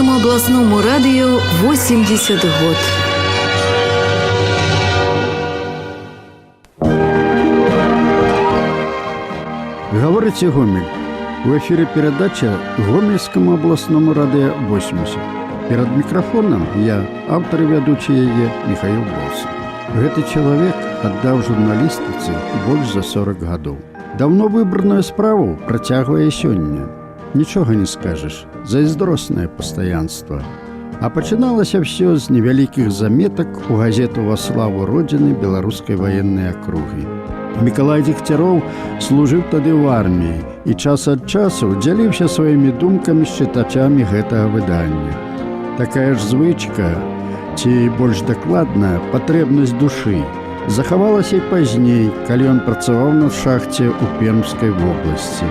Гомельскому областному радио 80 год. Говорите Гомель. В эфире передача Гомельскому областному радио 80. Перед микрофоном я, автор и ведущий ее Михаил Болсов. Гэты человек отдал журналистице больше за 40 годов. Давно выбранную справу протягивая сёння. Ничего не скажешь, зайздросное постоянство. А пачыналася все з невялікіх заметок у газету «Во славу Родины» белорусской военной округи. Миколай Дегтяров служыў тады ў арміі і час ад часу дзяліўся сваімі думкамі з чытачамі гэтага выдання. Такая ж звычка, ці больш дакладна, патрэбнасць душы, захавалася і пазней, калі ён працаваў на шахце ў Пермскай вобласці.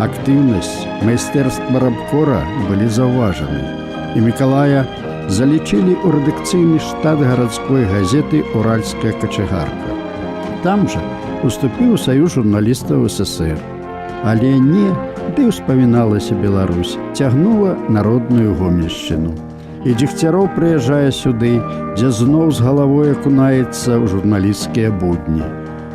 Актыўнасць, майстэрства рабкора былі заўважаны, і Мікалая залічылі ў рэдакцыйны штат гарадской газеты «Уральская качагарка». Там жа уступіў у Саюз журналістаў СССР. Але не, ды ўспаміналася Беларусь, цягнула народную гомельшчыну. І Дегтяров прыязджае сюды, дзе зноў з галавой акунаецца ў журналісцкія будні.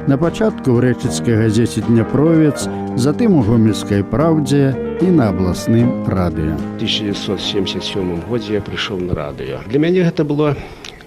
На пачатку ў рэчыцкай газеце «Дняпровец», затым у «Гомельскай праўдзе» і на абласным радыё. У 1977 годзе я прыйшоў на радыё. Для мяне гэта было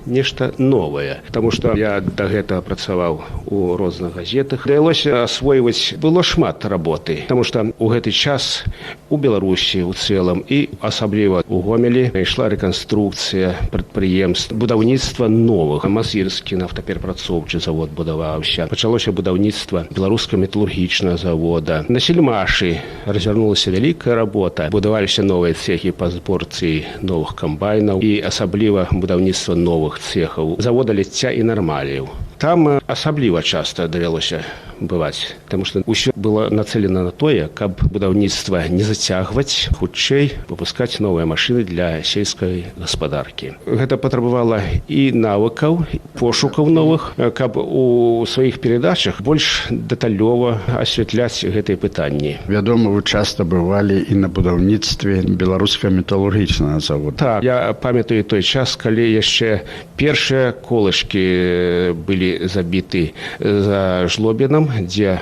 нешта новае, потому что я до гэтага працаваў у розных газетах. Давялося асвойваць, было шмат работы, потому что у гэты час у Беларусі у цэлым і асабліва у Гомелі ішла рэканструкцыя прадпрыемств, будаўніцтва новых. Мазырскі нафтаперапрацоўчы завод будаваўся. Пачалося будаўніцтва беларускага металургічнага завода. На Сельмашы развернулася вялікая работа. Будаваліся новыя цехі па зборцы новых камбайнаў і асабліва будаўніцтва новых цехаў завода ліцця і нармаліў. Там асабліва часта давялося бываць, потому что ўсё было нацелена на тое, каб будаўніцтва не зацягваць, хутчэй выпускаць новыя машыны для сельскай гаспадаркі. Гэта патрабавала і навыкаў, пошукаў новых, каб у сваіх перадачах больш дэталёва асвятляць гэтыя пытанні. Вядома, вы часта бывалі і на будаўніцтве беларускага металургічнага завода. Так, я памятаю той час, калі яшчэ першыя колышкі былі забіты за Жлобінам, дзе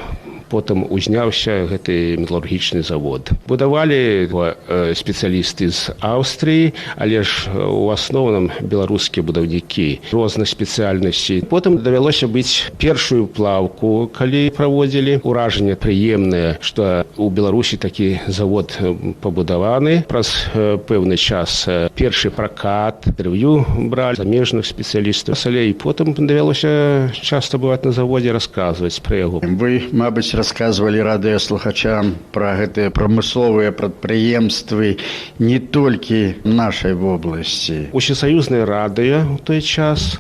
потым узняўся гэты металургічны завод. Будавалі спецыялісты з Аўстрыі, але ж у асноўным беларускія будаўнікі розных спецыяльнасцей. Потым давялося быць першую плаўку, калі праводзілі. Уражанне прыемнае, што у Беларусі такі завод пабудаваны. Праз пэўны час першы пракат, інтэрв'ю бралі замежных спецыялістаў. Але і потым давялося часта бываць на заводзе, расказваць пра яго. Вы, мабыць, рассказывали радыёслухачам про гэтыя прамысловыя прадпрыемствы не толькі нашай вобласці. Усесаюзнае радыё ў той час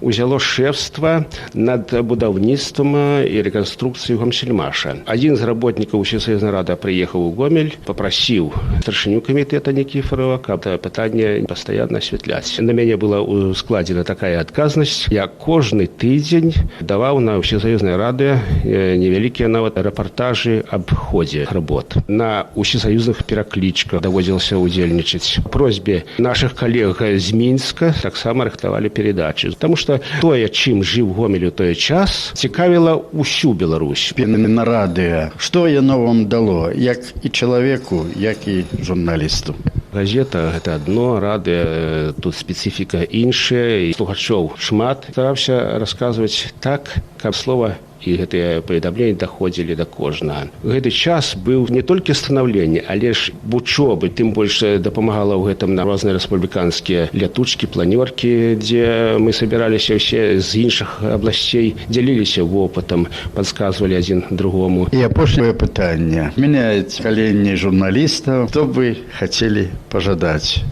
узяло шэфства над будаўніцтвам і рэканструкцыяй Гомсельмаша. Адзін з работнікаў Усесаюзнага радыё прыехаў у Гомель, папрасіў старшыню камітэта Никифорова, каб пытанне пастаянна асвятляць. На мяне была складзена такая адказнасць. Я кожны тыдзень даваў на Усесаюзнае радыё невялікія нават рэпартажы аб ходзе работ. На усесаюзных пераклічках даводзілася ўдзельнічаць. Просьбе нашых калег з Мінска таксама рыхтавалі перадачы. Таму што тое, чым жыў Гомель у той час, цікавіла ўсю Беларусь. На радыё. Што яно вам дало, як і чалавеку, як і журналісту? Газета – гэта адно, радыё, тут спецыфіка іншая, і слухачоў шмат. Стараўся расказваць так, каб слова і гэтыя паведамленні даходзілі да кожнага. Гэты час быў не толькі станаўленне, але ж вучобы, тым больш дапамагала ў гэтым на розныя рэспубліканскія лятучкі, планёркі, дзе мы сабіраліся ўсе з іншых абласцей, дзяліліся вопытам, падказвалі адзін другому. І апошняе пытанне. Мяняецца каленне журналістаў. Што б вы хацелі пажадаць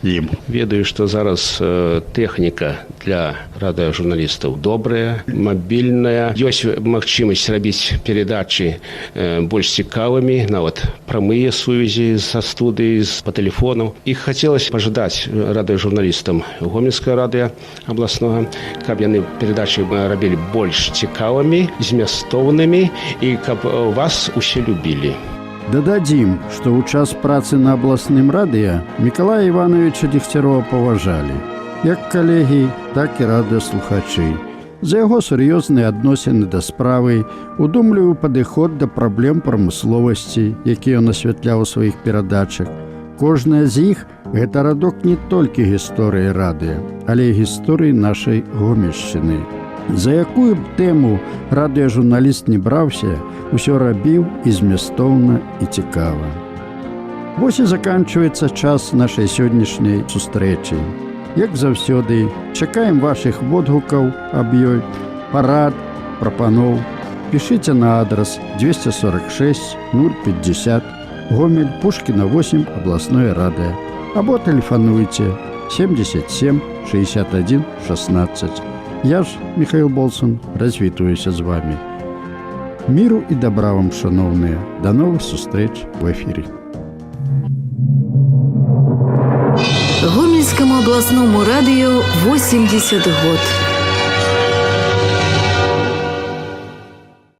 ім? Ведаю, што зараз тэхніка для радыёжурналістаў добрая, мабільная. Ёсць магчымасць рабіць перадачы больш цікавымі, нават прамыя сувязі са студыі, па тэлефону. І хацелася пажадаць радыёжурналістам Гомельскага радыё абласнога, каб яны перадачы рабілі больш цікавымі, змястоўнымі і каб вас усе любілі. Дададзім, што ў час працы на абласным радыё Мікалая Івановича Дегтярова паважалі як калегі, так і радыёслухачы. За яго сур'ёзныя адносіны да справы, удумлівы падыход да праблем прамысловасці, які ён асвятляў у сваіх перадачах. Кожная з іх – гэта радок не толькі гісторыі радыё, але і гісторыі нашай Гомельшчыны. За якую б тэму радыёжурналіст не браўся, усё рабіў і змястоўна, і цікава. Вось і заканчваецца час нашай сённяшняй сустрэчы. Як заўсёды, чакаем вашых водгукаў аб ёй, парад, прапаноў. Пішыце на адрас 246 050 Гомель, Пушкіна 8, абласное радыё. Або тэлефануйце 77 61 16. Я ж, Михаил Болсон, развітваюся з вами. Міру і добра вам, шановныя. До новых сустрэч в эфіры. Гомельскому областному радио 80 год.